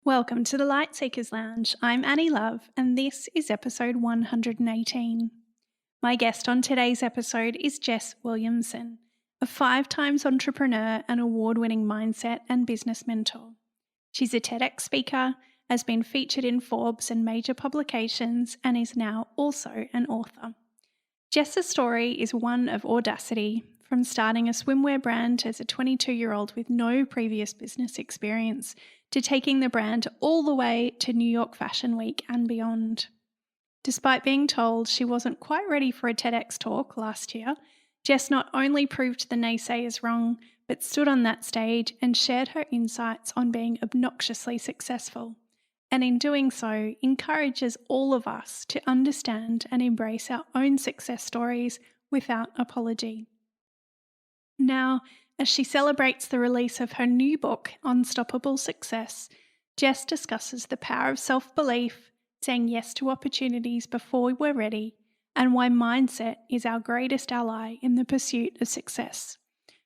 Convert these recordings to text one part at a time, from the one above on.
Welcome to the Light Seekers Lounge. I'm Annie Love, and this is episode 118. My guest on today's episode is Jess Williamson, a 5-time entrepreneur and award-winning mindset and business mentor. She's a TEDx speaker, has been featured in Forbes and major publications, and is now also an author. Jess's story is one of audacity, from starting a swimwear brand as a 22-year-old with no previous business experience to taking the brand all the way to New York Fashion Week and beyond. Despite being told she wasn't quite ready for a TEDx talk last year, Jess not only proved the naysayers wrong, but stood on that stage and shared her insights on being obnoxiously successful. And in doing so, encourages all of us to understand and embrace our own success stories without apology. Now, as she celebrates the release of her new book, Unstoppably Success, Jess discusses the power of self-belief, saying yes to opportunities before we're ready, and why mindset is our greatest ally in the pursuit of success.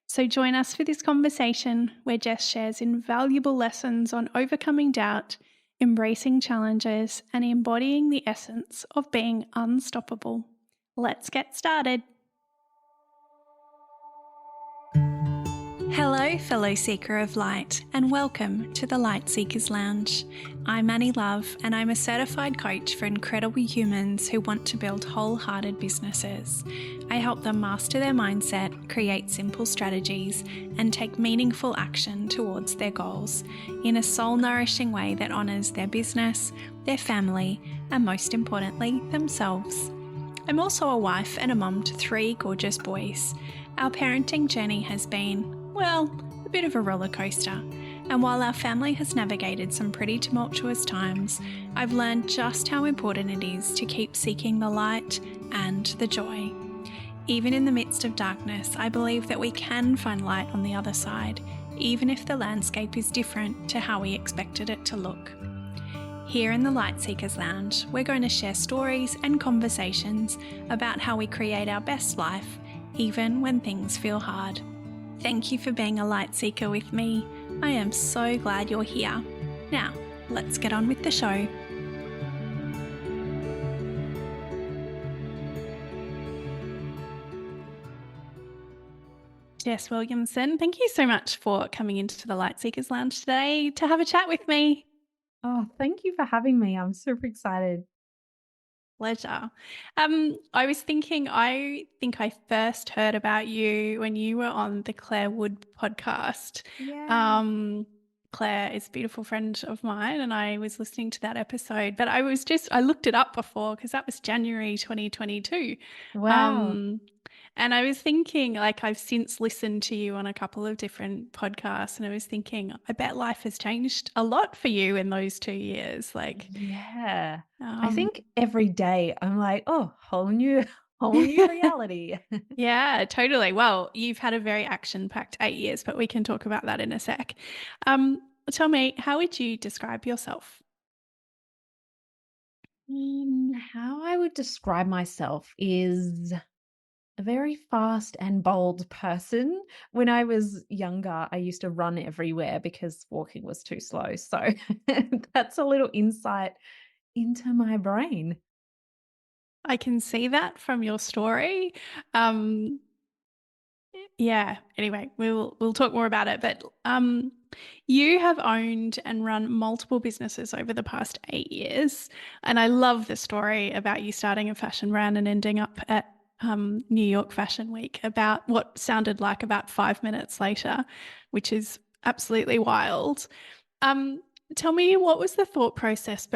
So join us for this conversation where Jess shares invaluable lessons on overcoming doubt, embracing challenges, and embodying the essence of being unstoppable. Let's get started. Hello, fellow seeker of light, and welcome to the Light Seekers Lounge. I'm Annie Love, and I'm a certified coach for incredible humans who want to build wholehearted businesses. I help them master their mindset, create simple strategies, and take meaningful action towards their goals in a soul-nourishing way that honours their business, their family, and most importantly, themselves. I'm also a wife and a mum to 3 gorgeous boys. Our parenting journey has been, well, a bit of a roller coaster. And while our family has navigated some pretty tumultuous times, I've learned just how important it is to keep seeking the light and the joy. Even in the midst of darkness, I believe that we can find light on the other side, even if the landscape is different to how we expected it to look. Here in the Light Seekers Lounge, we're going to share stories and conversations about how we create our best life, even when things feel hard. Thank you for being a light seeker with me. I am so glad you're here. Now, let's get on with the show. Jess Williamson, thank you so much for coming into the Light Seekers Lounge today to have a chat with me. Oh, thank you for having me. I'm super excited. Pleasure. I think I first heard about you when you were on the Claire Wood podcast. Yeah. Um, Claire is a beautiful friend of mine, and I was listening to that episode, but I looked it up before because that was January 2022. Wow. Um, and I was thinking, like, I've since listened to you on a couple of different podcasts, and I was thinking, I bet life has changed a lot for you in those 2 years. Yeah. I Um, think every day I'm like, oh, whole new, whole new reality. Yeah, totally. Well, you've had a very action-packed 8 years, but we can talk about that in a sec. Tell me, how would you describe yourself? How I would describe myself is a very fast and bold person. When I was younger, I used to run everywhere because walking was too slow. So that's a little insight into my brain. I can see that from your story. Um, yeah, anyway, we'll talk more about it, but you have owned and run multiple businesses over the past 8 years, and I love the story about you starting a fashion brand and ending up at New York Fashion Week about what sounded like about 5 minutes later, which is absolutely wild. Um, Tell me, what was the thought process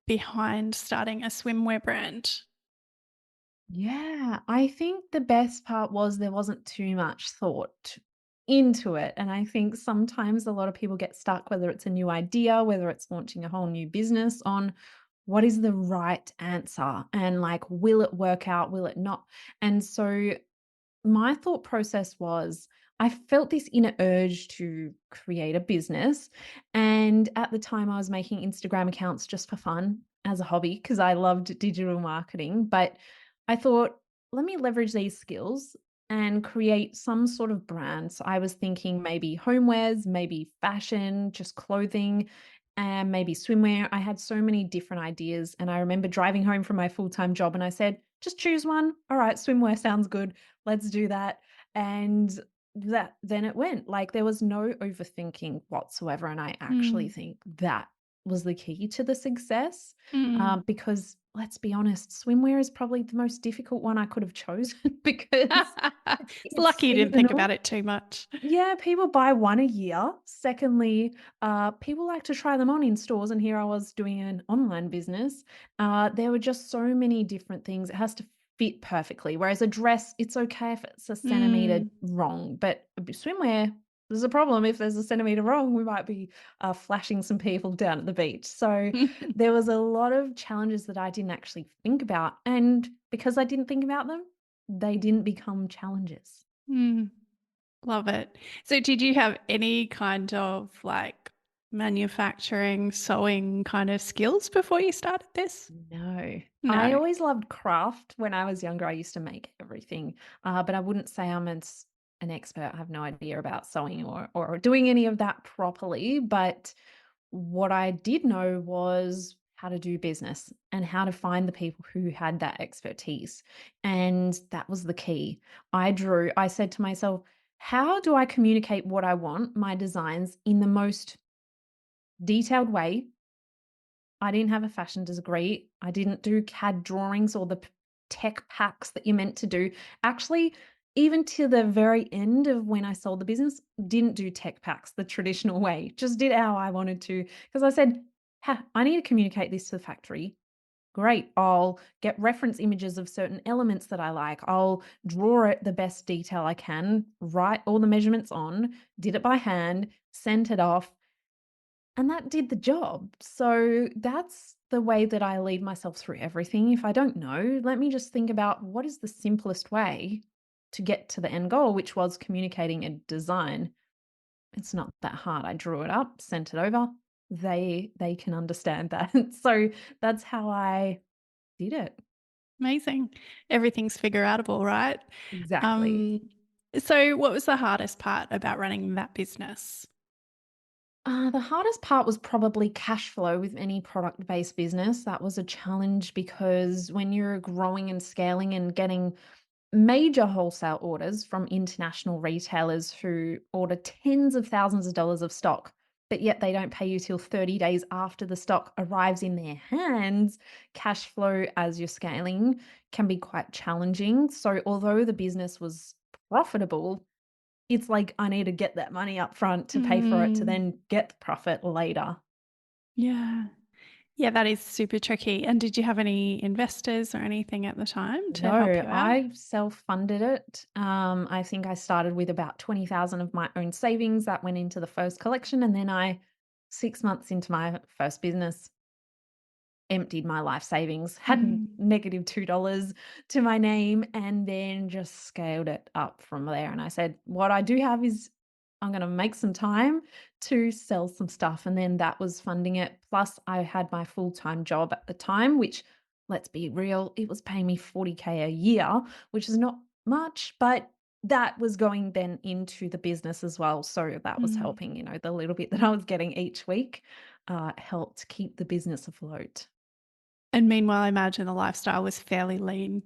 behind starting a swimwear brand? Yeah, I think the best part was there wasn't too much thought into it. And I think sometimes a lot of people get stuck, whether it's a new idea, whether it's launching a whole new business, on what is the right answer and like, will it work out? Will it not? And so my thought process was I felt this inner urge to create a business. And at the time, I was making Instagram accounts just for fun as a hobby because I loved digital marketing. But I thought, let me leverage these skills and create some sort of brand. So I was thinking maybe homewares, maybe fashion, just clothing. and maybe swimwear. I had so many different ideas. And I remember driving home from my full time job and I said, just choose one. All right, swimwear sounds good. Let's do that. And that then it went. Like there was no overthinking whatsoever. And I actually Mm. think that was the key to the success. Mm. Because let's be honest, swimwear is probably the most difficult one I could have chosen because It's it's lucky you didn't think seasonal. about it too much. Yeah, people buy one a year. Secondly, people like to try them on in stores, and here I was doing an online business. There were just so many different things. It has to fit perfectly. Whereas a dress, it's okay if it's a centimeter Mm. wrong, but swimwear, there's a problem. If there's a centimeter wrong, we might be flashing some people down at the beach. So there was a lot of challenges that I didn't actually think about, and because I didn't think about them, they didn't become challenges. Mm. Love it. So did you have any kind of like manufacturing, sewing kind of skills before you started this? No. I No. always loved craft. When I was younger, I used to make everything, but I wouldn't say an expert. I have no idea about sewing or doing any of that properly. But what I did know was how to do business and how to find the people who had that expertise. And that was the key. I said to myself, how do I communicate what I want, my designs, in the most detailed way? I didn't have a fashion degree. I didn't do CAD drawings or the tech packs that you're meant to do. Actually, even to the very end of when I sold the business, didn't do tech packs the traditional way. Just did how I wanted to because I said, I need to communicate this to the factory. Great. I'll get reference images of certain elements that I like. I'll draw it the best detail I can, write all the measurements on, did it by hand, sent it off, and that did the job. So that's the way that I lead myself through everything. If I don't know, let me just think about what is the simplest way to get to the end goal, which was communicating a design. It's not that hard. I drew it up, sent it over. They can understand that. So that's how I did it. Amazing. Everything's figure outable, right? Exactly. Um, so what was the hardest part about running that business? The hardest part was probably cash flow with any product based business. That was a challenge because when you're growing and scaling and getting major wholesale orders from international retailers who order tens of thousands of dollars of stock, but yet they don't pay you till 30 days after the stock arrives in their hands, cash flow as you're scaling can be quite challenging. So, although the business was profitable, it's like I need to get that money up front to pay for it to Mm, then get the profit later. yeah. Yeah, that is super tricky. And did you have any investors or anything at the time to help No, you out? I self-funded it. I think I started with about 20,000 of my own savings that went into the first collection. And then 6 months into my first business, emptied my life savings, had Mm, negative $2 to my name, and then just scaled it up from there. And I said, what I do have is I'm going to make some time to sell some stuff. And then that was funding it. Plus, I had my full time job at the time, which, let's be real, it was paying me 40K a year, which is not much, but that was going then into the business as well. So that was mm. helping, the little bit that I was getting each week helped keep the business afloat. And meanwhile, I imagine the lifestyle was fairly lean.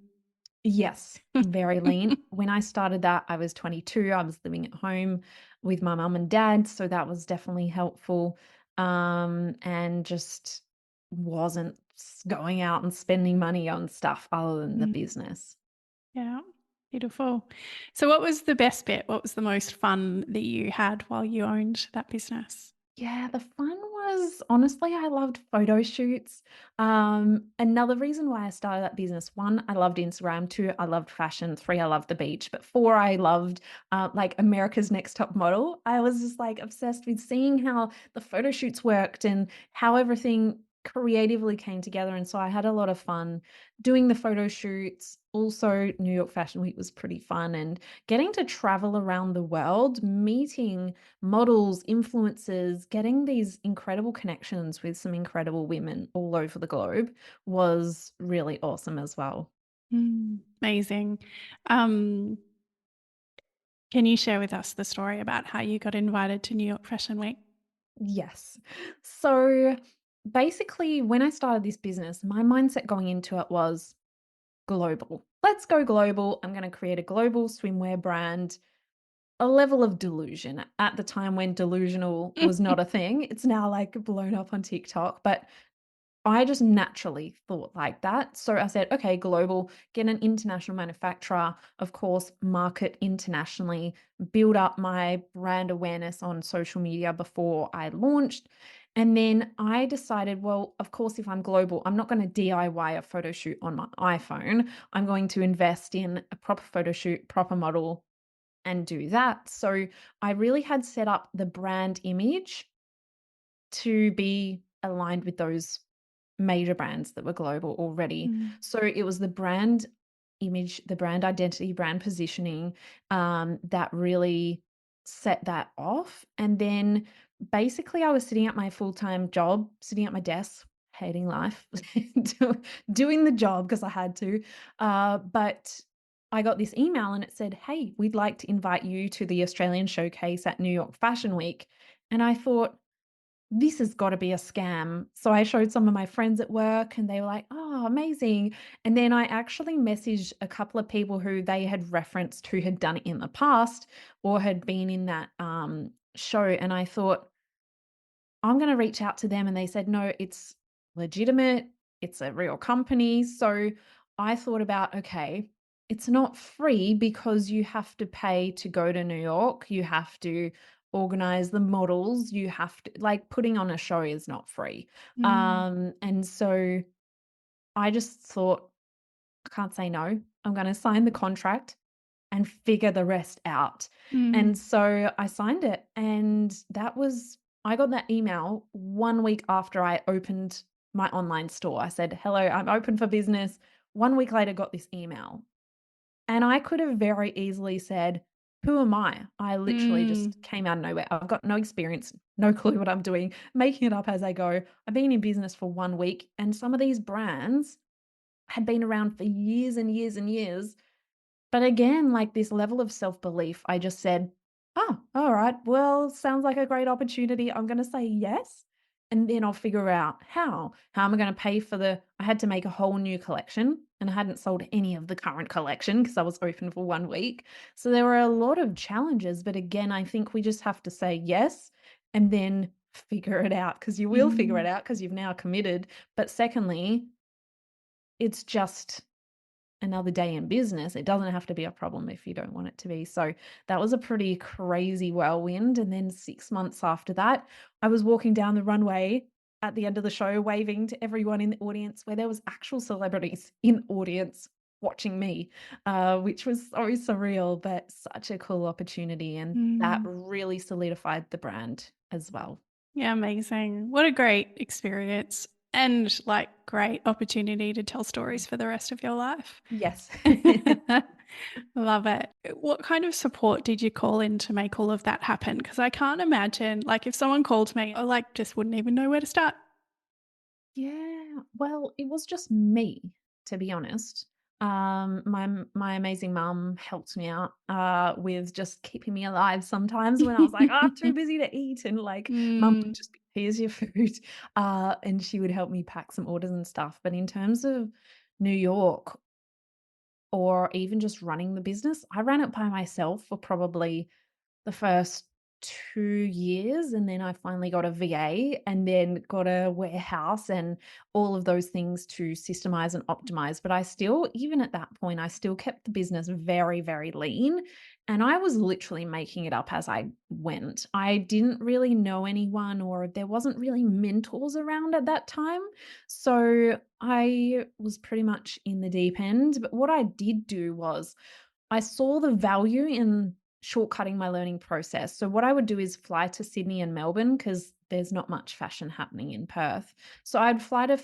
Yes, very lean. When I started that, I was 22. I was living at home with my mum and dad, so that was definitely helpful. And just wasn't going out and spending money on stuff other than the Mm, business. yeah, beautiful. So what was the best bit? What was the most fun that you had while you owned that business? Yeah, the fun was honestly, I loved photo shoots. Another reason why I started that business, one, I loved Instagram. Two, I loved fashion. Three, I loved the beach. But four, I loved like America's Next Top Model. I was just like obsessed with seeing how the photo shoots worked and how everything creatively came together. And so I had a lot of fun doing the photo shoots. Also, New York Fashion Week was pretty fun and getting to travel around the world, meeting models, influencers, getting these incredible connections with some incredible women all over the globe was really awesome as well. Mm, amazing. Um, can you share with us the story about how you got invited to New York Fashion Week? Yes. So basically, when I started this business, my mindset going into it was global. Let's go global. I'm going to create a global swimwear brand. A level of delusion at the time when delusional was not a thing. It's now like blown up on TikTok, but I just naturally thought like that. So I said, okay, global, get an international manufacturer, of course, market internationally, build up my brand awareness on social media before I launched. And then I decided, well, of course, if I'm global, I'm not going to DIY a photo shoot on my iPhone. I'm going to invest in a proper photo shoot, proper model, and do that. So I really had set up the brand image to be aligned with those major brands that were global already. Mm, So it was the brand image, the brand identity, brand positioning that really set that off. And then basically, I was sitting at my full time job, sitting at my desk, hating life, doing the job because I had to. But I got this email and it said, "Hey, we'd like to invite you to the Australian showcase at New York Fashion Week." And I thought, this has got to be a scam. So I showed some of my friends at work and they were like, oh, amazing. And then I actually messaged a couple of people who they had referenced who had done it in the past or had been in that show. And I thought, I'm going to reach out to them. And they said, no, it's legitimate, it's a real company. So I thought about, okay, it's not free because you have to pay to go to New York. You have to organize the models. You have to, like, putting on a show is not free. mm, And so I just thought, I can't say no. I'm going to sign the contract and figure the rest out. mm, And so I signed it, and I got that email 1 week after I opened my online store. I said, "Hello, I'm open for business." 1 week later, got this email, and I could have very easily said, "Who am I?" I literally mm, just came out of nowhere. I've got no experience, no clue what I'm doing, making it up as I go. I've been in business for 1 week, and some of these brands had been around for years and years and years, but again, like this level of self-belief, I just said, "Oh, all right. Well, sounds like a great opportunity. I'm going to say yes. And then I'll figure out how. How am I going to pay for I had to make a whole new collection and I hadn't sold any of the current collection because I was open for 1 week. So there were a lot of challenges. But again, I think we just have to say yes and then figure it out because you will figure it mm, out because you've now committed. But secondly, it's just another day in business. It doesn't have to be a problem if you don't want it to be. So that was a pretty crazy whirlwind. And then 6 months after that, I was walking down the runway at the end of the show, waving to everyone in the audience where there was actual celebrities in audience watching me, which was so surreal, but such a cool opportunity. And that mm. really solidified the brand as well. Yeah, amazing. What a great experience and like great opportunity to tell stories for the rest of your life. Yes. Love it. What kind of support did you call in to make all of that happen? Because I can't imagine, like, if someone called me, I like just wouldn't even know where to start. Yeah, well, it was just me, to be honest. My amazing mum helped me out with just keeping me alive sometimes when I was like, oh, too busy to eat, and like, mum would Mm, just be, here's your food, and she would help me pack some orders and stuff. But in terms of New York or even just running the business, I ran it by myself for probably the first 2 years, and then I finally got a VA and then got a warehouse and all of those things to systemize and optimize. But I still, even at that point, I still kept the business very, very lean. And I was literally making it up as I went. I didn't really know anyone, or there wasn't really mentors around at that time. So I was pretty much in the deep end. But what I did do was I saw the value in shortcutting my learning process. So what I would do is fly to Sydney and Melbourne because there's not much fashion happening in Perth. So I'd fly to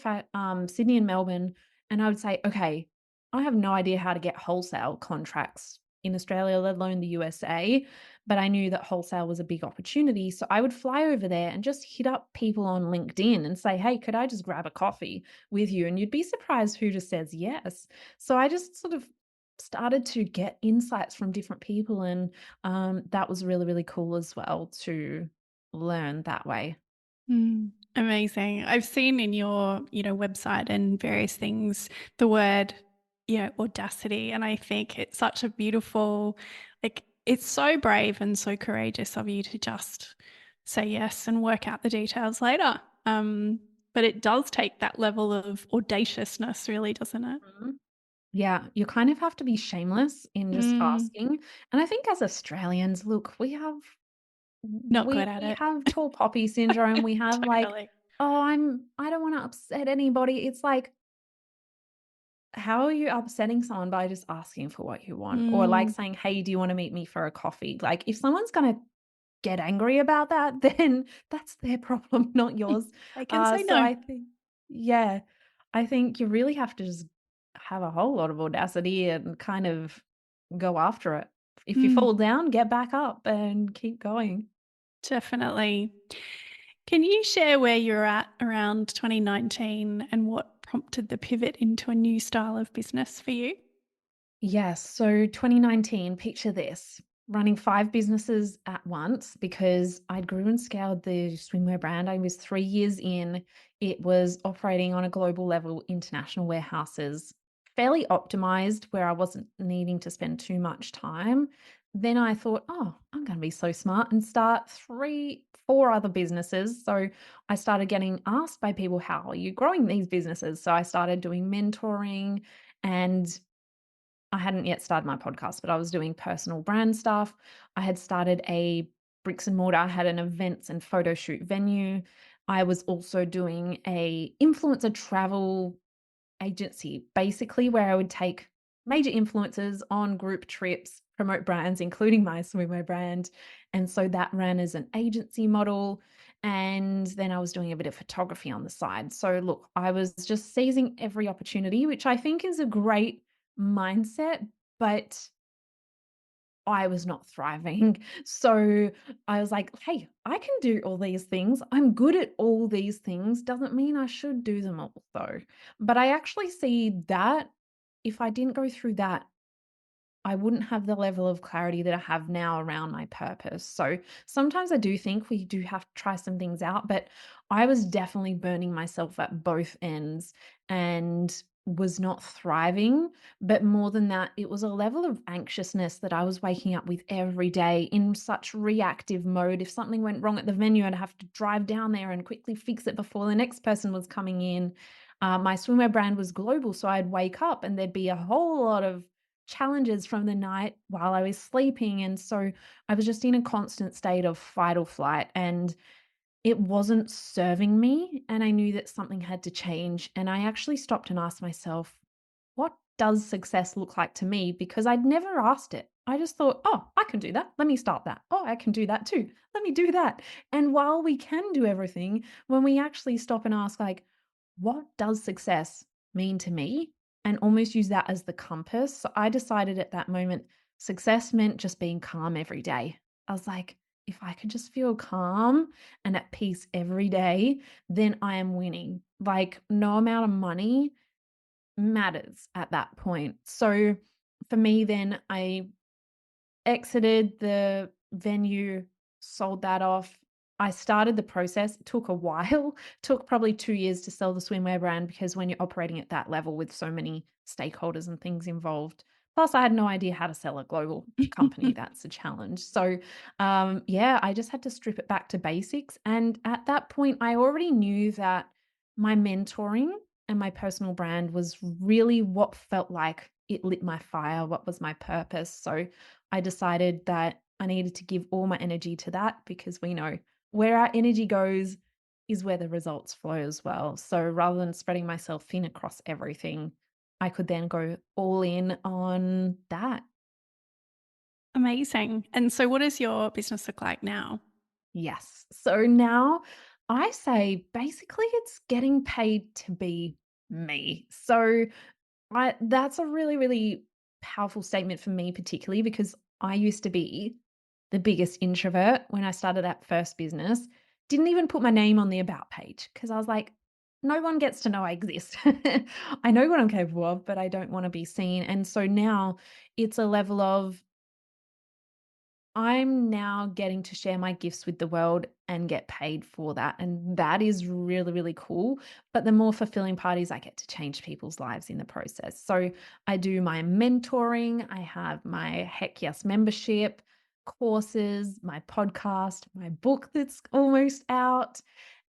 Sydney and Melbourne, and I would say, okay, I have no idea how to get wholesale contracts in Australia, let alone the USA. But I knew that wholesale was a big opportunity. So I would fly over there and just hit up people on LinkedIn and say, hey, could I just grab a coffee with you? And you'd be surprised who just says yes. So I just sort of started to get insights from different people, and that was really, really cool as well too. learn that way. Amazing. I've seen in your, website and various things the word, audacity, and I think it's such a beautiful, like it's so brave and so courageous of you to just say yes and work out the details later. But it does take that level of audaciousness, really, doesn't it? Mhm. Yeah, you kind of have to be shameless in just Mm, asking. And I think as Australians, look, not we good at we it. have tall poppy syndrome. We have like, Totally. "Oh, I don't wanna upset anybody." It's like, how are you upsetting someone by just asking for what you want? Or like Mm, saying, "Hey, do you wanna meet me for a coffee?" Like, if someone's gonna get angry about that, then that's their problem, not yours. they can say So no. I think yeah, I think you really have to just have a whole lot of audacity and kind of go after it. If you Mm, fall down, get back up and keep going. definitely. Can you share where you're at around 2019 and what prompted the pivot into a new style of business for you? Yes. So 2019, picture this, running 5 businesses at once because I grew and scaled the swimwear brand. I was 3 years in. It was operating on a global level, international warehouses, fairly optimized where I wasn't needing to spend too much time. Then I thought, oh, I'm going to be so smart and start 3, 4 other businesses. So I started getting asked by people, how are you growing these businesses? So I started doing mentoring and I hadn't yet started my podcast, but I was doing personal brand stuff. I had started a bricks and mortar, I had an events and photo shoot venue. I was also doing a influencer travel agency, basically where I would take major influencers on group trips, promote brands, including my swimwear brand. And so that ran as an agency model. And then I was doing a bit of photography on the side. So look, I was just seizing every opportunity, which I think is a great mindset, but I was not thriving. So I was like, hey, I can do all these things. I'm good at all these things. Doesn't mean I should do them all, though. But I actually see that if I didn't go through that, I wouldn't have the level of clarity that I have now around my purpose. So sometimes I do think we do have to try some things out, but I was definitely burning myself at both ends and was not thriving. But more than that, it was a level of anxiousness that I was waking up with every day in such reactive mode. If something went wrong at the venue, I'd have to drive down there and quickly fix it before the next person was coming in. My swimwear brand was global, so I'd wake up and there'd be a whole lot of challenges from the night while I was sleeping. And so I was just in a constant state of fight or flight, and it wasn't serving me. And I knew that something had to change. And I actually stopped and asked myself, what does success look like to me? Because I'd never asked it. I just thought, oh, I can do that. Let me start that. Oh, I can do that too. Let me do that. And while we can do everything, when we actually stop and ask, like, what does success mean to me? And almost use that as the compass. So I decided at that moment, success meant just being calm every day. I was like, if I could just feel calm and at peace every day, then I am winning. Like, no amount of money matters at that point. So for me, then I exited the venue, sold that off. I started the process. It took a while, took probably 2 years to sell the swimwear brand because when you're operating at that level with so many stakeholders and things involved, plus I had no idea how to sell a global company, that's a challenge. So, yeah, I just had to strip it back to basics, and at that point, I already knew that my mentoring and my personal brand was really what felt like it lit my fire, what was my purpose. So I decided that I needed to give all my energy to that because we know where our energy goes is where the results flow as well. So rather than spreading myself thin across everything, I could then go all in on that. Amazing. And so, what does your business look like now? Yes. So now I say basically it's getting paid to be me. So I that's a really, really powerful statement for me particularly because I used to be the biggest introvert when I started that first business. Didn't even put my name on the about page because I was like, no one gets to know I exist. I know what I'm capable of, but I don't want to be seen. And so now it's a level of I'm now getting to share my gifts with the world and get paid for that. And that is really, really cool. But the more fulfilling part is I get to change people's lives in the process. So I do my mentoring, I have my Heck Yes membership, courses, my podcast, my book that's almost out,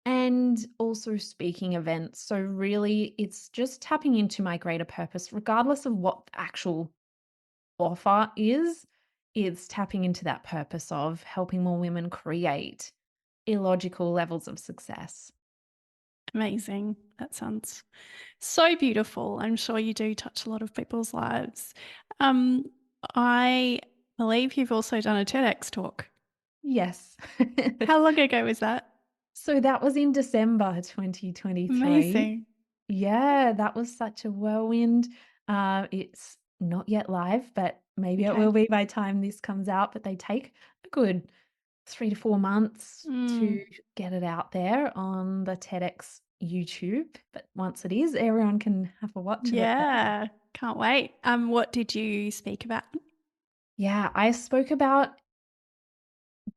and also speaking events. So, really, it's just tapping into my greater purpose, regardless of what the actual offer is. It's tapping into that purpose of helping more women create illogical levels of success. Amazing. That sounds so beautiful. I'm sure you do touch a lot of people's lives. Um, I believe you've also done a TEDx talk. Yes. How long ago was that? So that was in December 2023. Amazing. Yeah, that was such a whirlwind. It's not yet live, but maybe it Okay. will be by time this comes out. But they take a good 3 to 4 months Mm, to get it out there on the TEDx YouTube. But once it is, everyone can have a watch of it there. yeah. Can't wait. What did you speak about? Yeah, I spoke about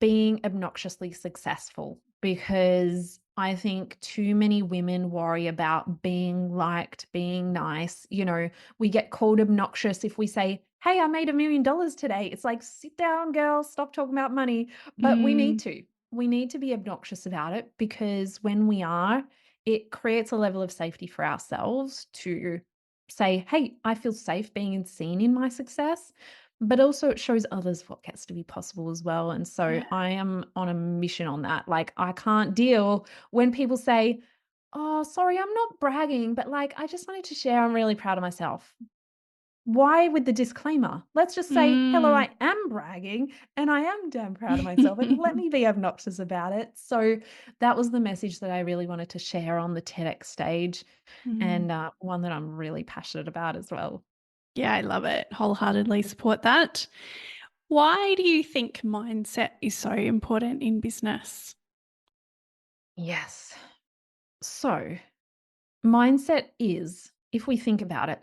being obnoxiously successful because I think too many women worry about being liked, being nice. We get called obnoxious if we say, "Hey, I made $1 million today." It's like, sit down, girl, stop talking about money. But we need Mm, to. We need to be obnoxious about it because when we are, it creates a level of safety for ourselves to say, "Hey, I feel safe being seen in my success." But also it shows others what gets to be possible as well, and so yeah. I am on a mission on that. Like, I can't deal when people say, "Oh, sorry, I'm not bragging, but, like, I just wanted to share I'm really proud of myself." Why with the disclaimer? Let's just say, "Hello, Mm. I am bragging, and I am damn proud of myself, and let me be obnoxious about it." So, that was the message that I really wanted to share on the TEDx stage, Mm. and, one that I'm really passionate about as well. Yeah, I love it. Wholeheartedly support that. Why do you think mindset is so important in business? Yes. So mindset is, if we think about it,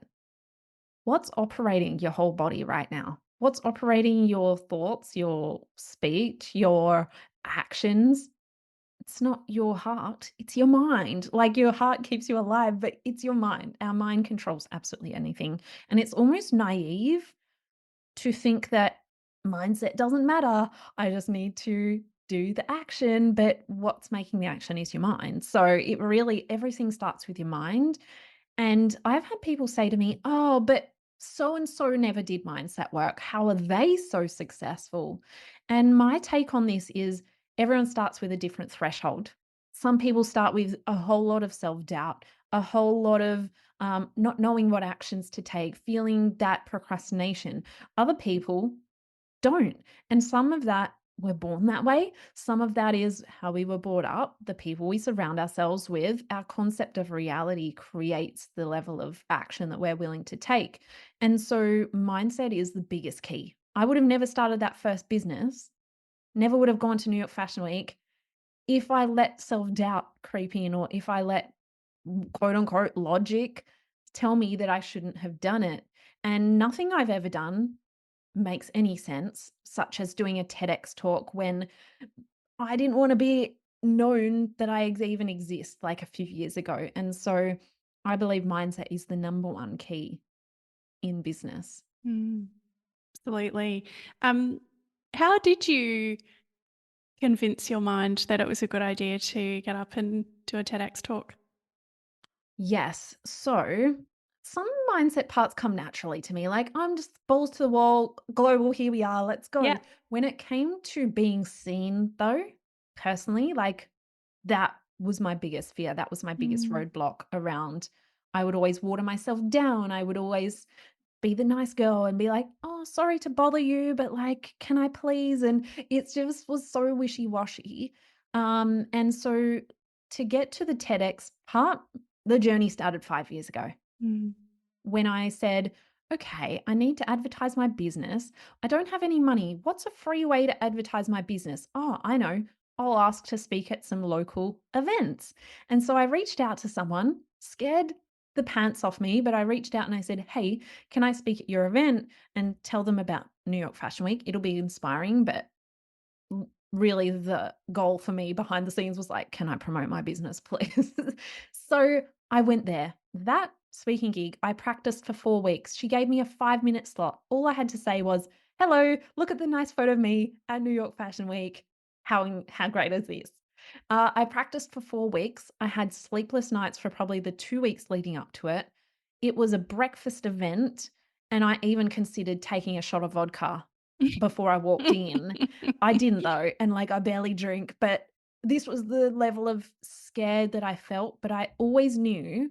what's operating your whole body right now? What's operating your thoughts, your speech, your actions? It's not your heart, it's your mind. Like, your heart keeps you alive, but it's your mind. Our mind controls absolutely anything. And it's almost naive to think that mindset doesn't matter. I just need to do the action, but what's making the action is your mind. So it really, everything starts with your mind. And I've had people say to me, "Oh, but so and so never did mindset work. How are they so successful?" And my take on this is everyone starts with a different threshold. Some people start with a whole lot of self doubt, a whole lot of not knowing what actions to take, feeling that procrastination. Other people don't. And some of that, we're born that way. Some of that is how we were brought up, the people we surround ourselves with. Our concept of reality creates the level of action that we're willing to take. And so mindset is the biggest key. I would have never started that first business, never would have gone to New York Fashion Week if I let self doubt creep in, or if I let quote unquote logic tell me that I shouldn't have done it. And nothing I've ever done makes any sense, such as doing a TEDx talk when I didn't want to be known that I even exist like a few years ago. And so I believe mindset is the number one key in business. Mm, absolutely. Um, how did you convince your mind that it was a good idea to get up and do a TEDx talk? Yes. So some mindset parts come naturally to me. Like, I'm just balls to the wall, global, here we are, let's go. Yeah. When it came to being seen, though, personally, like, that was my biggest fear. That was my biggest Mm, roadblock around. I would always water myself down. I would always be the nice girl and be like, "Oh, sorry to bother you, but, like, can I please?" And it just was so wishy-washy. And so to get to the TEDx part, the journey started 5 years ago mm, when I said, "Okay, I need to advertise my business. I don't have any money. What's a free way to advertise my business? Oh, I know. I'll ask to speak at some local events." And so I reached out to someone, scared the pants off me, but I reached out and I said, "Hey, can I speak at your event and tell them about New York Fashion Week? It'll be inspiring, but really the goal for me behind the scenes was like, "Can I promote my business, please?" So, I went there. That speaking gig, I practiced for 4 weeks. She gave me a 5-minute slot. All I had to say was, "Hello, look at the nice photo of me at New York Fashion Week. How great is this?" I practiced for 4 weeks. I had sleepless nights for probably the 2 weeks leading up to it. It was a breakfast event, and I even considered taking a shot of vodka before I walked in. I didn't though, and, like, I barely drink, but this was the level of scared that I felt, but I always knew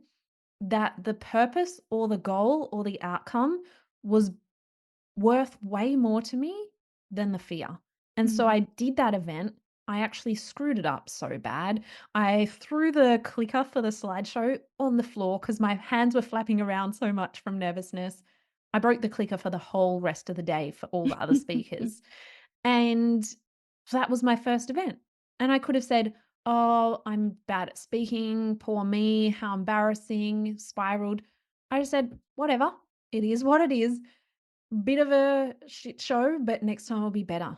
that the purpose or the goal or the outcome was worth way more to me than the fear. And so I Mm. did that event. I actually screwed it up so bad. I threw the clicker for the slideshow on the floor because my hands were flapping around so much from nervousness. I broke the clicker for the whole rest of the day for all the other speakers. And that was my first event. And I could have said, "Oh, I'm bad at speaking. Poor me. How embarrassing." Spiraled. I just said, "Whatever. It is what it is. Bit of a shit show, but next time will be better."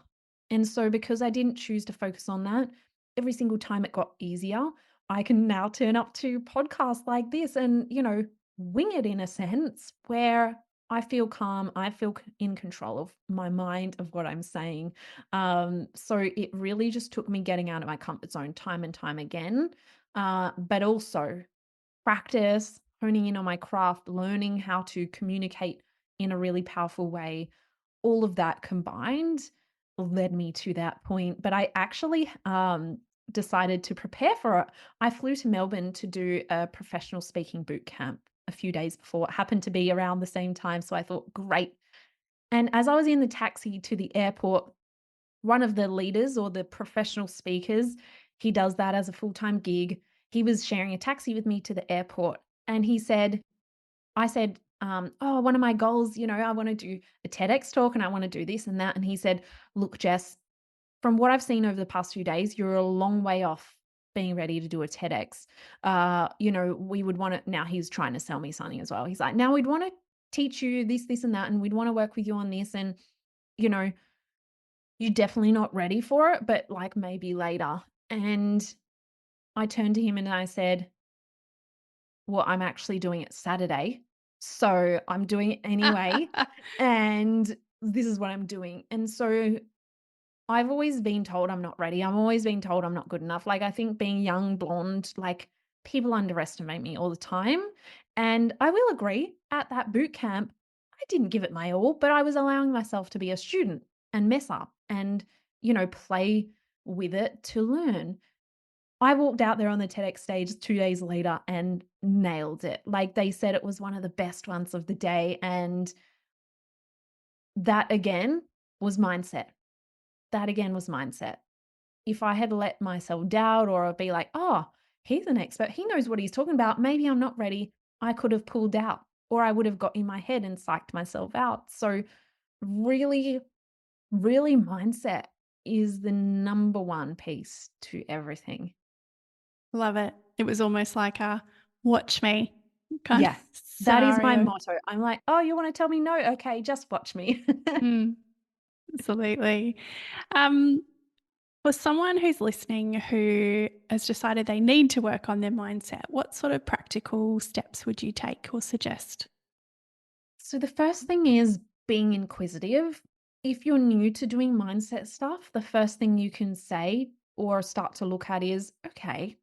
And so because I didn't choose to focus on that, every single time it got easier. I can now turn up to podcasts like this and, wing it in a sense where I feel calm, I feel in control of my mind of what I'm saying. So it really just took me getting out of my comfort zone time and time again, but also practice, honing in on my craft, learning how to communicate in a really powerful way. All of that combined led me to that point. But I actually decided to prepare for it. I flew to Melbourne to do a professional speaking boot camp a few days before. It happened to be around the same time. So I thought, great. And as I was in the taxi to the airport, one of the leaders or the professional speakers, he does that as a full-time gig. He was sharing a taxi with me to the airport, and I said, "Oh, one of my goals, I want to do a TEDx talk and I want to do this and that." And he said, "Look, Jess, from what I've seen over the past few days, you're a long way off being ready to do a TEDx. We would want to," now he's trying to sell me something as well. He's like, "Now we'd want to teach you this, this, and that, and we'd want to work with you on this. And, you know, you're definitely not ready for it, but like maybe later." And I turned to him and I said, "Well, I'm actually doing it Saturday. So I'm doing it anyway. And this is what I'm doing." And so I've always been told I'm not ready. I'm always being told I'm not good enough. Like, I think being young, blonde, like, people underestimate me all the time. And I will agree, at that boot camp, I didn't give it my all, but I was allowing myself to be a student and mess up and, play with it to learn. I walked out there on the TEDx stage 2 days later and nailed it. Like, they said it was one of the best ones of the day, and that again was mindset. That again was mindset. If I had let myself doubt or be like, "Oh, he's an expert. He knows what he's talking about. Maybe I'm not ready." I could have pulled out, or I would have got in my head and psyched myself out. So really, really mindset is the number one piece to everything. Love it. It was almost like a watch me kind of Yeah, that is my scenario. motto. I'm like, "Oh, you wanna tell me no? Okay, just watch me." Mm, absolutely. Um, for someone who's listening who has decided they need to work on their mindset, what sort of practical steps would you take or suggest? So the first thing is being inquisitive. If you're new to doing mindset stuff, the first thing you can say or start to look at is, okay,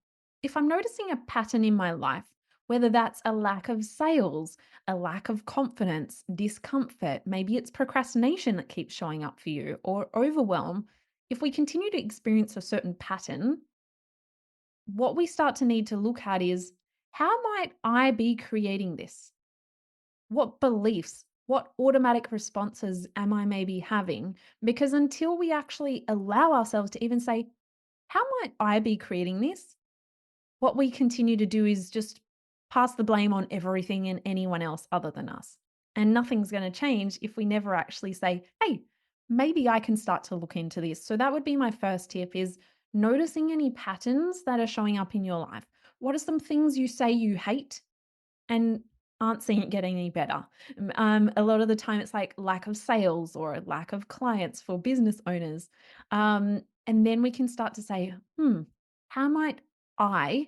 if I'm noticing a pattern in my life, whether that's a lack of sales, a lack of confidence, discomfort, maybe it's procrastination that keeps showing up for you, or overwhelm. If we continue to experience a certain pattern, what we start to need to look at is, how might I be creating this? What beliefs, what automatic responses am I maybe having? Because until we actually allow ourselves to even say, how might I be creating this? What we continue to do is just pass the blame on everything and anyone else other than us. And nothing's going to change if we never actually say, hey, maybe I can start to look into this. So that would be my first tip, is noticing any patterns that are showing up in your life. What are some things you say you hate and aren't seeing it getting any better? A lot of the time it's like lack of sales or lack of clients for business owners. And then we can start to say, how might I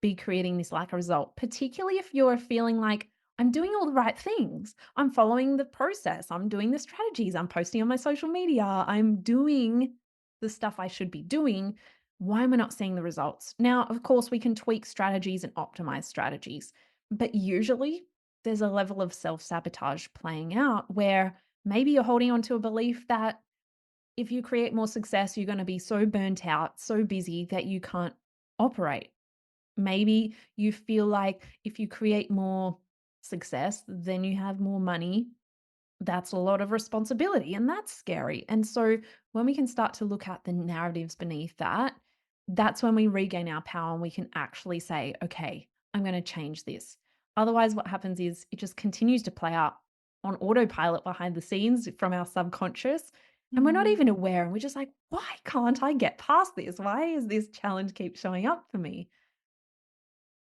be creating this like a result? Particularly if you're feeling like I'm doing all the right things. I'm following the process. I'm doing the strategies. I'm posting on my social media. I'm doing the stuff I should be doing. Why am I not seeing the results? Now, of course, we can tweak strategies and optimize strategies, but usually there's a level of self sabotage playing out where maybe you're holding on to a belief that if you create more success, you're going to be so burnt out, so busy that you can't operate. Maybe you feel like if you create more success, then you have more money. That's a lot of responsibility and that's scary. And so when we can start to look at the narratives beneath that, that's when we regain our power and we can actually say, okay, I'm going to change this. Otherwise, what happens is it just continues to play out on autopilot behind the scenes from our subconscious. And we're not Mm. even aware. And we're just like, why can't I get past this? Why is this challenge keep showing up for me?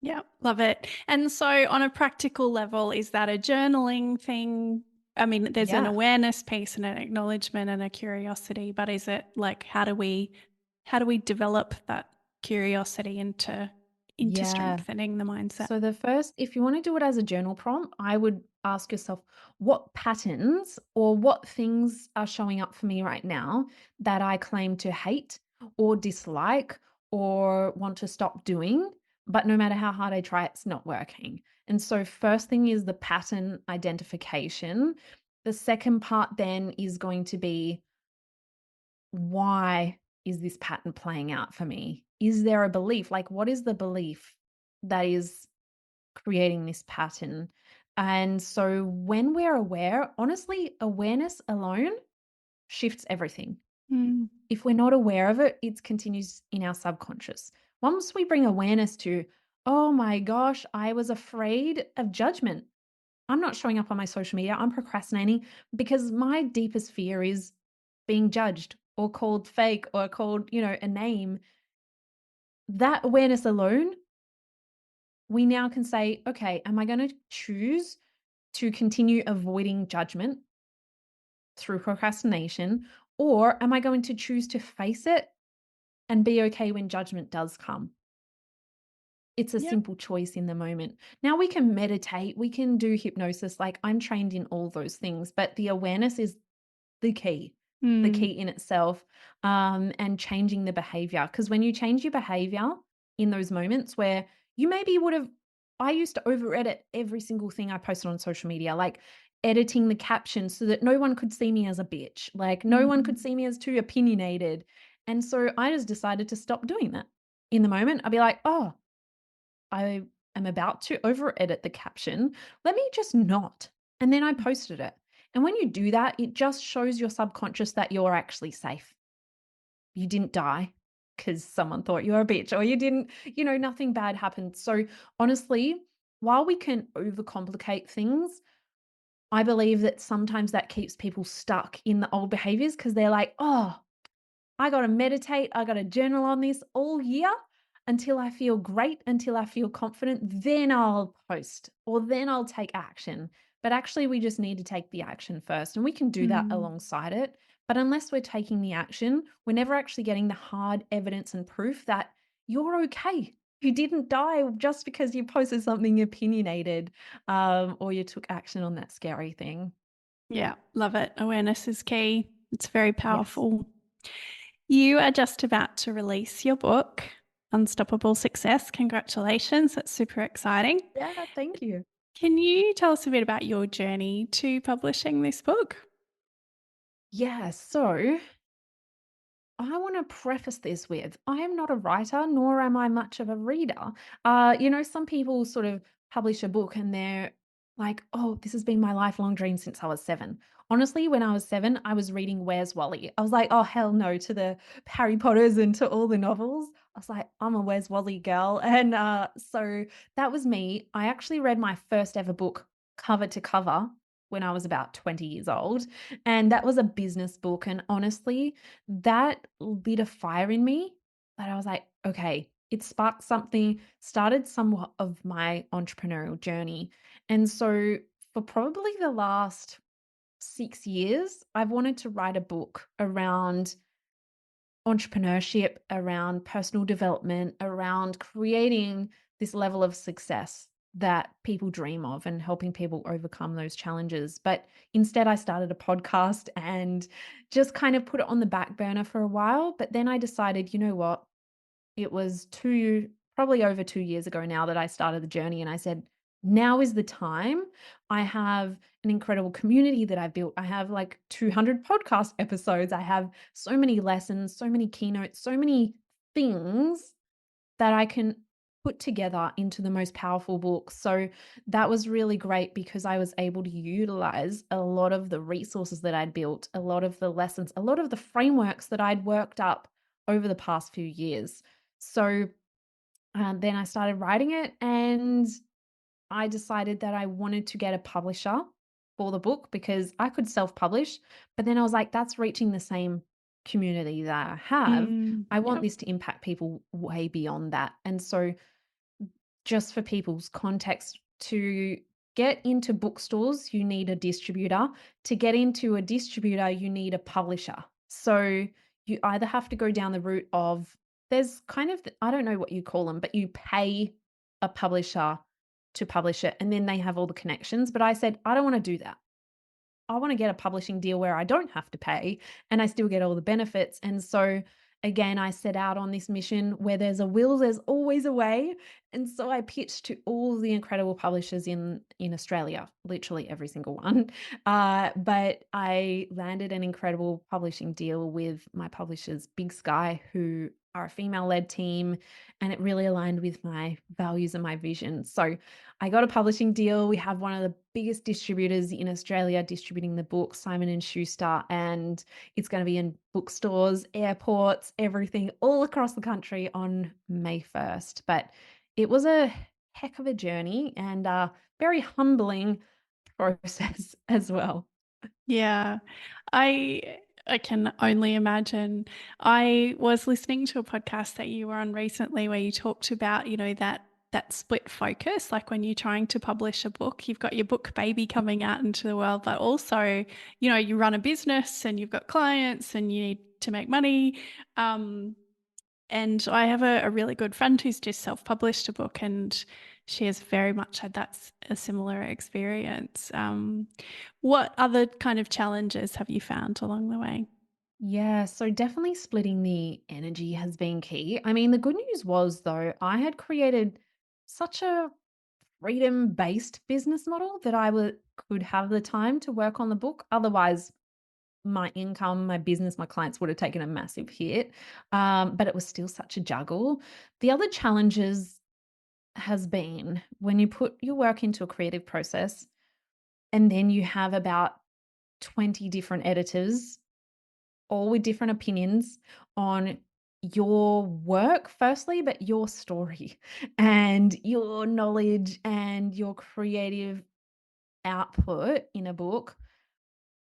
Yeah, love it. And so, on a practical level, is that a journaling thing? I mean, there's an Yeah. awareness piece and an acknowledgement and a curiosity, but is it like how do we develop that curiosity into Yeah. strengthening the mindset? So the first, if you want to do it as a journal prompt, I would ask yourself what patterns or what things are showing up for me right now that I claim to hate or dislike or want to stop doing, but no matter how hard I try, it's not working. And so first thing is the pattern identification. The second part then is going to be, why is this pattern playing out for me? Is there a belief? Like, what is the belief that is creating this pattern? And so when we're aware, honestly, awareness alone shifts everything. Mm. If we're not aware of it, it continues in our subconscious. Once we bring awareness to, oh my gosh, I was afraid of judgment. I'm not showing up on my social media. I'm procrastinating because my deepest fear is being judged or called fake or called, a name. That awareness alone, we now can say, okay, am I going to choose to continue avoiding judgment through procrastination? Or am I going to choose to face it and be okay when judgment does come? It's a Yep. simple choice in the moment. Now we can meditate, we can do hypnosis. Like I'm trained in all those things, but the awareness is the key, the Mm. key in itself, and changing the behavior. Because when you change your behavior in those moments where you maybe would have, I used to over edit every single thing I posted on social media, like editing the captions so that no one could see me as a bitch, like no one could Mhm. see me as too opinionated. And so I just decided to stop doing that. In the moment, I'd be like, oh, I am about to over edit the caption. Let me just not. And then I posted it. And when you do that, it just shows your subconscious that you're actually safe. You didn't die because someone thought you were a bitch or you didn't, nothing bad happened. So honestly, while we can overcomplicate things, I believe that sometimes that keeps people stuck in the old behaviors because they're like, oh, I got to meditate. I got to journal on this all year until I feel great, until I feel confident. Then I'll post or then I'll take action. But actually, we just need to take the action first. And we can do that Mm. alongside it. But unless we're taking the action, we're never actually getting the hard evidence and proof that you're okay. You didn't die just because you posted something opinionated, or you took action on that scary thing. Yeah, love it. Awareness is key. It's very Yes. powerful. You are just about to release your book, Unstoppable Success. Congratulations. That's super exciting. Yeah. Thank you. Can you tell us a bit about your journey to publishing this book? Yeah. So I want to preface this with I am not a writer, nor am I much of a reader. Some people sort of publish a book and they're like, oh, this has been my lifelong dream since I was 7. Honestly, when I was 7, I was reading Where's Wally? I was like, oh, hell no to the Harry Potters and to all the novels. I was like, I'm a Where's Wally girl. And so that was me. I actually read my first ever book cover to cover when I was about 20 years old. And that was a business book. And honestly, that lit a fire in me that I was like, okay, it sparked something, started somewhat of my entrepreneurial journey. And so for probably the last 6 years, I've wanted to write a book around entrepreneurship, around personal development, around creating this level of success that people dream of and helping people overcome those challenges. But instead, I started a podcast and just kind of put it on the back burner for a while. But then I decided, you know what? It was probably over 2 years ago now that I started the journey. And I said, now is the time. I have an incredible community that I've built. I have like 200 podcast episodes. I have so many lessons, so many keynotes, so many things that I can put together into the most powerful book. So that was really great because I was able to utilize a lot of the resources that I'd built, a lot of the lessons, a lot of the frameworks that I'd worked up over the past few years. So then I started writing it, and I decided that I wanted to get a publisher for the book because I could self publish. But then I was like, that's reaching the same community that I have. I want Yep. this to impact people way beyond that. And so, just for people's context, to get into bookstores, you need a distributor. To get into a distributor, you need a publisher. So you either have to go down the route of there's kind of, I don't know what you call them, but you pay a publisher to publish it and then they have all the connections. But I said, I don't want to do that. I want to get a publishing deal where I don't have to pay and I still get all the benefits. And so again, I set out on this mission where there's a will, there's always a way. And so I pitched to all the incredible publishers in Australia, literally every single one. But I landed an incredible publishing deal with my publishers, Big Sky, who are a female-led team, and it really aligned with my values and my vision. So I got a publishing deal. We have one of the biggest distributors in Australia distributing the book, Simon and Schuster, and it's going to be in bookstores, airports, everything all across the country on May 1st. But it was a heck of a journey and a very humbling process as well. Yeah. I can only imagine. I was listening to a podcast that you were on recently where you talked about, that split focus, like when you're trying to publish a book, you've got your book baby coming out into the world, but also, you run a business and you've got clients and you need to make money. Um, and I have a really good friend who's just self-published a book, and she has very much had a similar experience. What other kind of challenges have you found along the way? Yeah, so definitely splitting the energy has been key. I mean, the good news was, though, I had created such a freedom-based business model that could have the time to work on the book. Otherwise, my income, my business, my clients would have taken a massive hit. But it was still such a juggle. The other challenges has been when you put your work into a creative process and then you have about 20 different editors, all with different opinions on your work, firstly, but your story and your knowledge and your creative output in a book.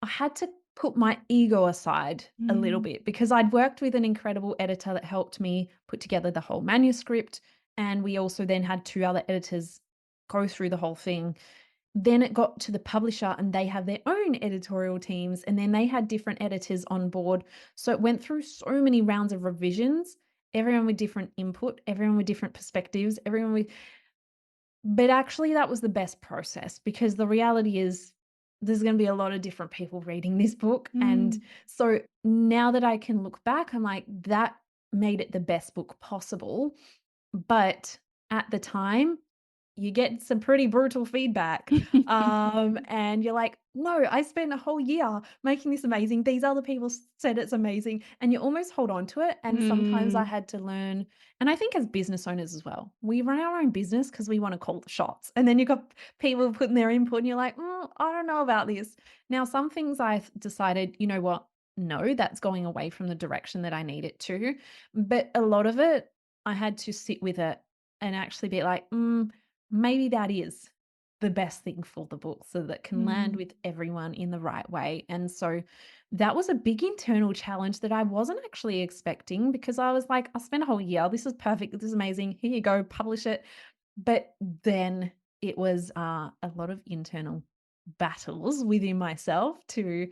I had to put my ego aside a little Mm. bit because I'd worked with an incredible editor that helped me put together the whole manuscript. And we also then had two other editors go through the whole thing. Then it got to the publisher and they have their own editorial teams, and then they had different editors on board. So it went through so many rounds of revisions, everyone with different input, everyone with different perspectives, everyone with but actually, that was the best process because the reality is there's gonna be a lot of different people reading this book, and Mm. so now that I can look back, I'm like, "That made it the best book possible," but at the time, you get some pretty brutal feedback, and you're like, "No, I spent a whole year making this amazing. These other people said it's amazing," and you almost hold on to it, and sometimes I Mm. had to learn and I think as business owners as well, we run our own business because we wanna call the shots, and then you've got people putting their input, and you're like, I don't know about this." Now, some things I've decided, you know what? No, that's going away from the direction that I need it to, but a lot of it, I had to sit with it and actually be like, maybe that is the best thing for the book so that can land Mm. with everyone in the right way. And so that was a big internal challenge that I wasn't actually expecting because I was like, I spent a whole year. This is perfect. This is amazing. Here you go, publish it. But then it was a lot of internal battles within myself to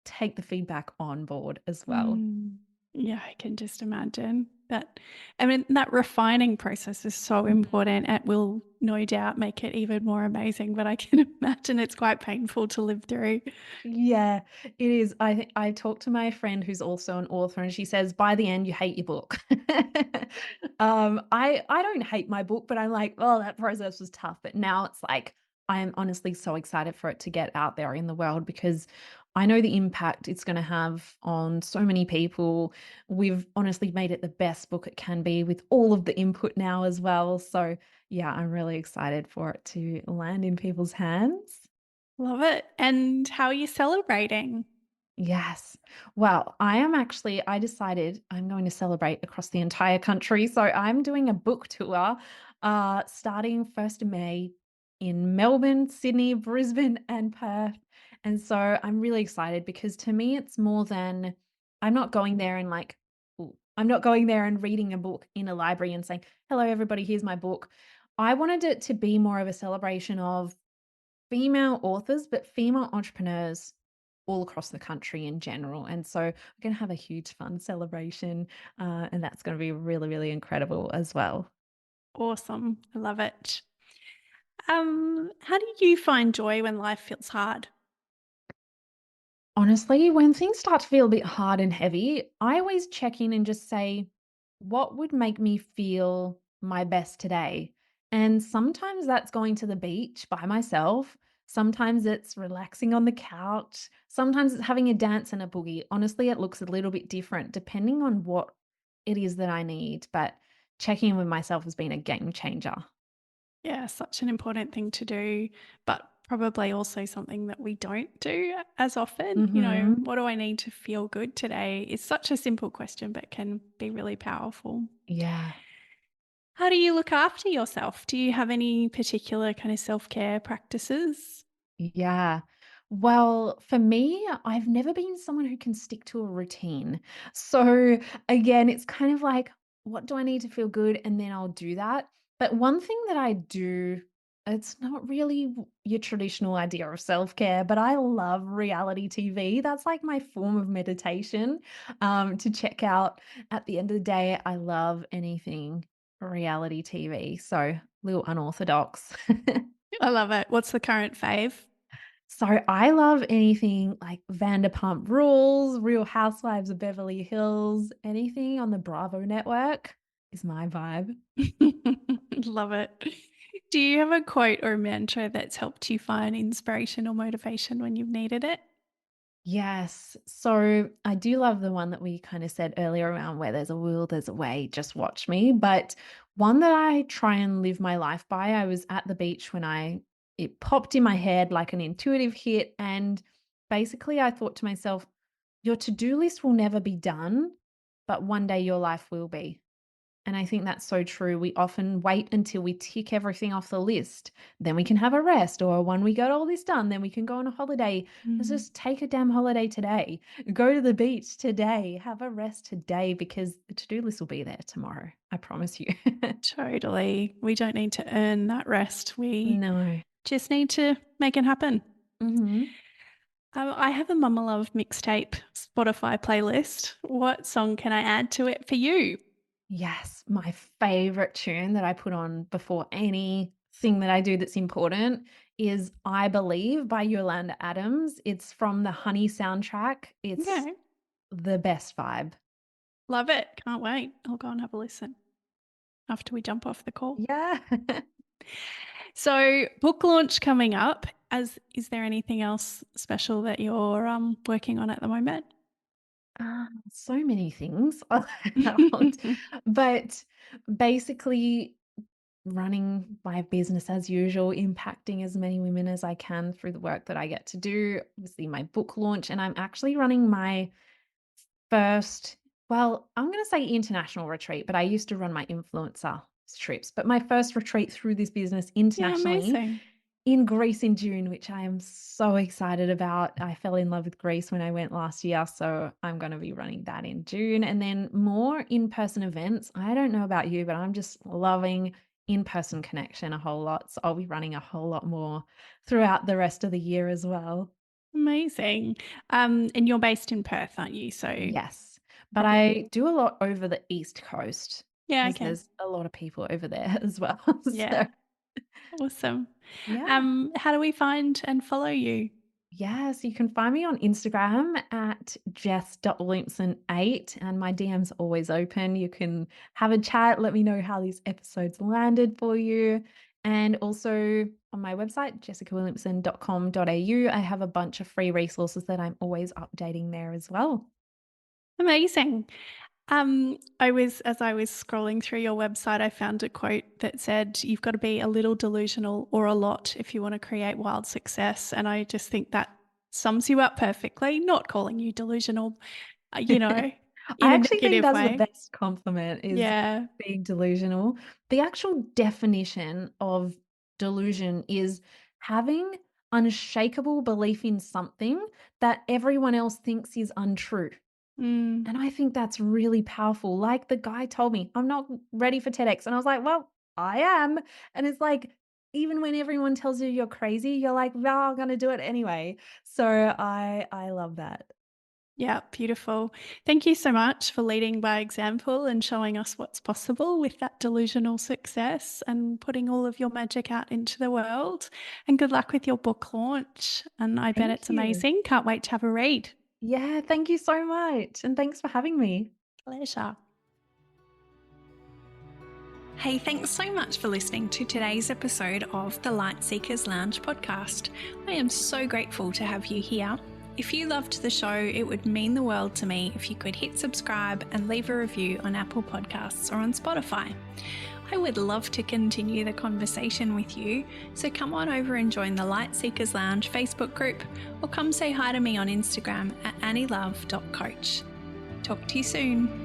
take the feedback on board as well. Mm. Yeah, I can just imagine that. I mean, that refining process is so important. It will no doubt make it even more amazing, but I can imagine it's quite painful to live through. Yeah, it is. I talked to my friend who's also an author, and she says, "By the end, you hate your book." I don't hate my book, but I'm like, "Oh, that process was tough." But now it's like, I am honestly so excited for it to get out there in the world because I know the impact it's gonna have on so many people. We've honestly made it the best book it can be with all of the input now as well. So, yeah, I'm really excited for it to land in people's hands. Love it. And how are you celebrating? Yes. Well, I decided I'm going to celebrate across the entire country. So I'm doing a book tour starting 1st of May in Melbourne, Sydney, Brisbane, and Perth. And so I'm really excited because to me, it's more than I'm not going there and like, ooh, I'm not going there and reading a book in a library and saying, hello, everybody, here's my book. I wanted it to be more of a celebration of female authors, but female entrepreneurs all across the country in general. And so we're going to have a huge fun celebration, and that's going to be really, really incredible as well. Awesome. I love it. How do you find joy when life feels hard? Honestly, when things start to feel a bit hard and heavy, I always check in and just say, what would make me feel my best today? And sometimes that's going to the beach by myself. Sometimes it's relaxing on the couch. Sometimes it's having a dance and a boogie. Honestly, it looks a little bit different depending on what it is that I need. But checking in with myself has been a game changer. Yeah, such an important thing to do, but probably also something that we don't do as often. Hmm. What do I need to feel good today? Is such a simple question, but can be really powerful. Yeah. How do you look after yourself? Do you have any particular kind of self care practices? Yeah. Well, for me, I've never been someone who can stick to a routine. So again, it's kind of like, what do I need to feel good? And then I'll do that. But one thing that I do, it's not really your traditional idea of self care, but I love reality TV. That's like my form of meditation to check out at the end of the day. I love anything reality TV. So, little unorthodox. I love it. What's the current fave? So I love anything like Vanderpump Rules, Real Housewives of Beverly Hills, anything on the Bravo network is my vibe. Love it. Do you have a quote or mantra that's helped you find inspiration or motivation when you've needed it? Yes. So I do love the one that we kind of said earlier around where there's a will, there's a way, just watch me. But one that I try and live my life by, I was at the beach when it popped in my head like an intuitive hit. And basically I thought to myself, your to-do list will never be done, but one day your life will be. And I think that's so true. We often wait until we tick everything off the list. Then we can have a rest. Or when we got all this done, then we can go on a holiday. Let's Mm, just take a damn holiday today. Go to the beach today. Have a rest today because the to do list will be there tomorrow. I promise you. totally. We don't need to earn that rest. We No. just need to make it happen. Hmm. I have a Mama Love mixtape Spotify playlist. What song can I add to it for you? Yes. My favorite tune that I put on before anything that I do that's important is I Believe by Yolanda Adams. It's from the Honey soundtrack. It's Okay. the best vibe. Love it. Can't wait. I'll go and have a listen after we jump off the call. Yeah. So, book launch coming up. As is there anything else special that you're working on at the moment? So many things around, but basically running my business as usual, impacting as many women as I can through the work that I get to do, obviously my book launch, and I'm actually running my first, well, I'm going to say international retreat, but I used to run my influencer trips, but my first retreat through this business Yeah, internationally amazing. in Greece in June, which I am so excited about. I fell in love with Greece when I went last year, so I'm going to be running that in June. And then more in person events. I don't know about you, but I'm just loving in person connection a whole lot. So I'll be running a whole lot more throughout the rest of the year as well. Amazing. And you're based in Perth, aren't you? So Yes. But I do a lot over the East Coast Yeah, because okay. there's a lot of people over there as well. So, Yeah. Awesome. yeah. How do we find and follow you? Yes, you can find me on Instagram at jess.williamson8 and my DM's always open. You can have a chat, let me know how these episodes landed for you. And also on my website, jessicawilliamson.com.au, I have a bunch of free resources that I'm always updating there as well. Amazing. As I was scrolling through your website, I found a quote that said, "You've got to be a little delusional or a lot if you want to create wild success." And I just think that sums you up perfectly. Not calling you delusional, you know, in I a actually think negative that's the way. best compliment is Yeah. being delusional. The actual definition of delusion is having unshakable belief in something that everyone else thinks is untrue. Mm, And I think that's really powerful. Like the guy told me, I'm not ready for TEDx. And I was like, well, I am. And it's like, even when everyone tells you you're crazy, you're like, well, I'm going to do it anyway. So I love that. yeah, beautiful. Thank you so much for leading by example and showing us what's possible with that delusional success and putting all of your magic out into the world. And good luck with your book launch. And I bet it's Thank you. amazing. Can't wait to have a read. Yeah, thank you so much. And thanks for having me. Pleasure. Hey, thanks so much for listening to today's episode of the Light Seekers Lounge podcast. I am so grateful to have you here. If you loved the show, it would mean the world to me if you could hit subscribe and leave a review on Apple Podcasts or on Spotify. I would love to continue the conversation with you, so come on over and join the Light Seekers Lounge Facebook group or come say hi to me on Instagram at annielove.coach. Talk to you soon.